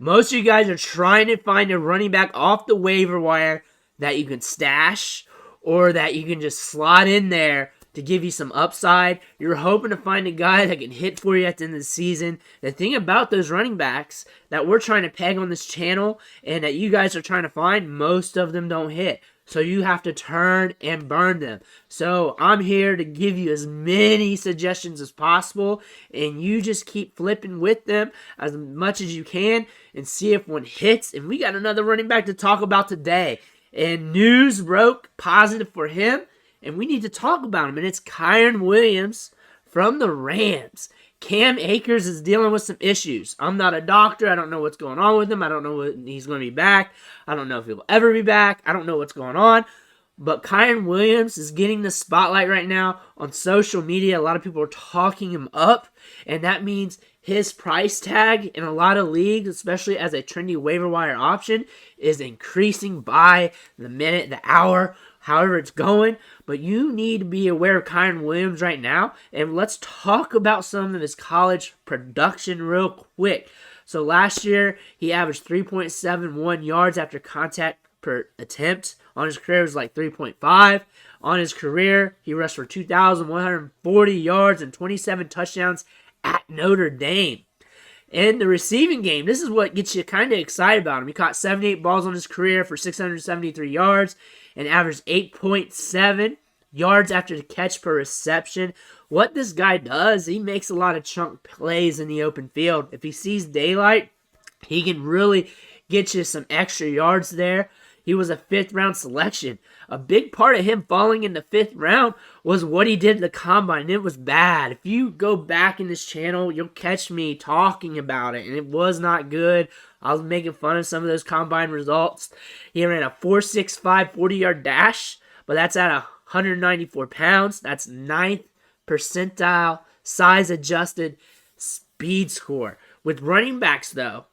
Most of you guys are trying to find a running back off the waiver wire that you can stash or that you can just slot in there to give you some upside. You're hoping to find a guy that can hit for you at the end of the season. The thing about those running backs that we're trying to peg on this channel and that you guys are trying to find, most of them don't hit. So you have to turn and burn them. So I'm here to give you as many suggestions as possible, and you just keep flipping with them as much as you can and see if one hits. And we got another running back to talk about today. And news broke positive for him, and we need to talk about him. And it's Kyren Williams from the Rams. Cam Akers is dealing with some issues. I'm not a doctor. I don't know what's going on with him. I don't know when he's going to be back. I don't know if he'll ever be back. I don't know what's going on. But Kyren Williams is getting the spotlight right now on social media. A lot of people are talking him up, and that means his price tag in a lot of leagues, especially as a trendy waiver wire option, is increasing by the minute, the hour, however it's going. But you need to be aware of Kyren Williams right now, and let's talk about some of his college production real quick. So last year, he averaged 3.71 yards after contact per attempt. On his career, it was like 3.5. On his career, he rushed for 2,140 yards and 27 touchdowns at Notre Dame. In the receiving game, this is what gets you kind of excited about him. He caught 78 balls on his career for 673 yards and averaged 8.7 yards after the catch per reception. What this guy does, he makes a lot of chunk plays in the open field. If he sees daylight, he can really get you some extra yards there. He was a 5th-round selection. A big part of him falling in the 5th round was what he did at the combine. It was bad. If you go back in this channel, you'll catch me talking about it, and it was not good. I was making fun of some of those combine results. He ran a 4.65 40-yard dash, but that's at 194 pounds. That's 9th percentile size-adjusted speed score. With running backs, though,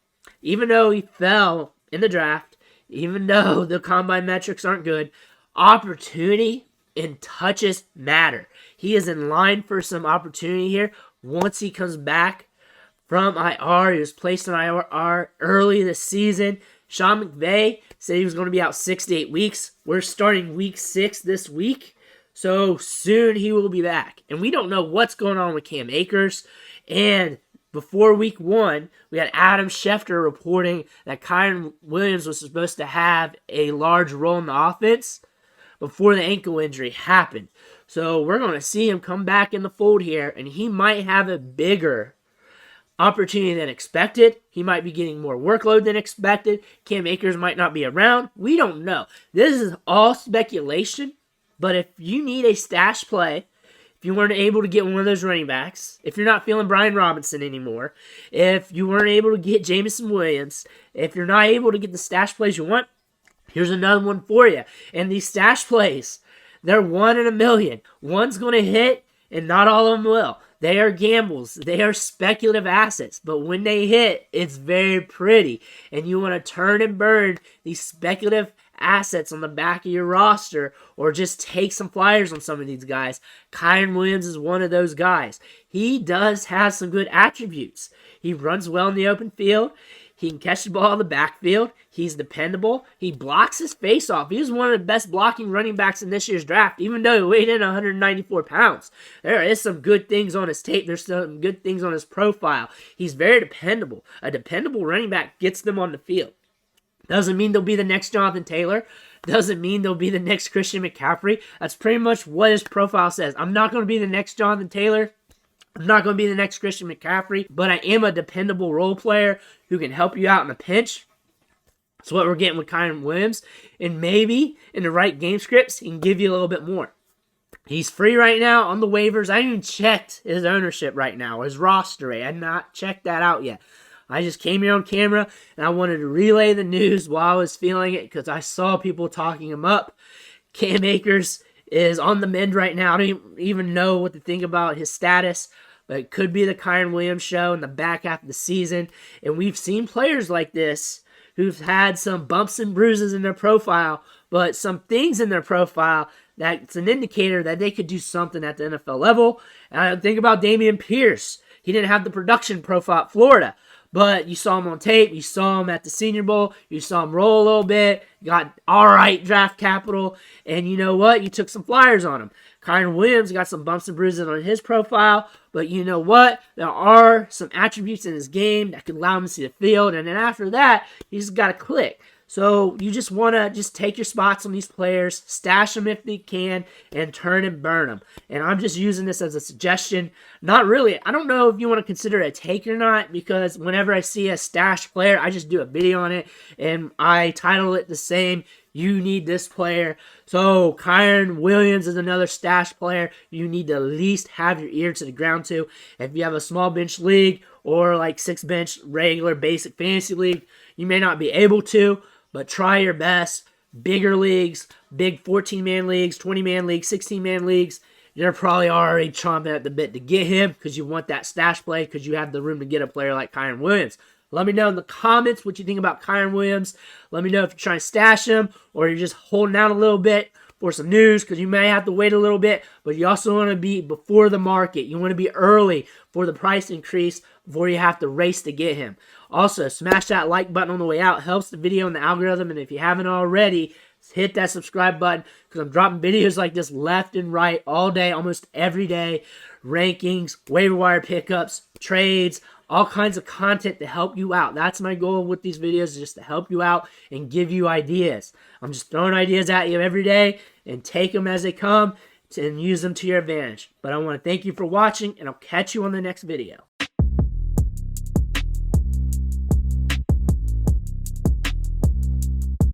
even though he fell in the draft, even though the combine metrics aren't good, opportunity and touches matter. He is in line for some opportunity here. Once he comes back from IR, he was placed on IR early this season. Sean McVay said he was going to be out 6 to 8 weeks. We're starting week 6 this week, so soon he will be back. And we don't know what's going on with Cam Akers. And before week 1, we had Adam Schefter reporting that Kyren Williams was supposed to have a large role in the offense before the ankle injury happened. So we're going to see him come back in the fold here, and he might have a bigger opportunity than expected. He might be getting more workload than expected. Cam Akers might not be around. We don't know. This is all speculation, but if you need a stash play, if you weren't able to get one of those running backs, if you're not feeling Brian Robinson anymore, if you weren't able to get Jameson Williams, if you're not able to get the stash plays you want, here's another one for you. And these stash plays, they're 1 in a million. One's going to hit, and not all of them will. They are gambles. They are speculative assets. But when they hit, it's very pretty. And you want to turn and burn these speculative assets on the back of your roster, or just take some flyers on some of these guys. Kyren Williams is one of those guys. He does have some good attributes. He runs well in the open field. He can catch the ball in the backfield. He's dependable. He blocks his face off. He was one of the best blocking running backs in this year's draft, even though he weighed in 194 pounds. There is some good things on his tape. There's some good things on his profile. He's very dependable. A dependable running back gets them on the field. Doesn't mean they'll be the next Jonathan Taylor. Doesn't mean they'll be the next Christian McCaffrey. That's pretty much what his profile says. I'm not going to be the next Jonathan Taylor. I'm not going to be the next Christian McCaffrey, but I am a dependable role player who can help you out in a pinch. That's what we're getting with Kyren Williams. And maybe in the right game scripts, he can give you a little bit more. He's free right now on the waivers. I haven't even checked his ownership right now, his roster rate. I have not checked that out yet. I just came here on camera, and I wanted to relay the news while I was feeling it because I saw people talking him up. Cam Akers is on the mend right now. I don't even know what to think about his status, but it could be the Kyren Williams show in the back half of the season. And we've seen players like this who've had some bumps and bruises in their profile, but some things in their profile that's an indicator that they could do something at the NFL level. And I think about Dameon Pierce. He didn't have the production profile at Florida, but you saw him on tape. You saw him at the Senior Bowl. You saw him roll a little bit. Got all right draft capital. And you know what? You took some flyers on him. Kyren Williams got some bumps and bruises on his profile. But you know what? There are some attributes in his game that can allow him to see the field. And then after that, he's got to click. So you just want to just take your spots on these players, stash them if you can, and turn and burn them. And I'm just using this as a suggestion. Not really. I don't know if you want to consider it a take or not, because whenever I see a stash player, I just do a video on it, and I title it the same. You need this player. So Kyren Williams is another stash player you need to at least have your ear to the ground to. If you have a small bench league or like 6 bench regular basic fantasy league, you may not be able to, but try your best. Bigger leagues, big 14-man leagues, 20-man leagues, 16-man leagues, you're probably already chomping at the bit to get him because you want that stash play because you have the room to get a player like Kyren Williams. Let me know in the comments what you think about Kyren Williams. Let me know if you're trying to stash him or you're just holding out a little bit for some news, because you may have to wait a little bit, but you also want to be before the market. You want to be early for the price increase before you have to race to get him. Also, smash that like button on the way out. It helps the video and the algorithm, and if you haven't already, hit that subscribe button, because I'm dropping videos like this left and right all day, almost every day. Rankings, waiver wire pickups, trades, all kinds of content to help you out. That's my goal with these videos, is just to help you out and give you ideas. I'm just throwing ideas at you every day, and take them as they come and use them to your advantage. But I want to thank you for watching, and I'll catch you on the next video.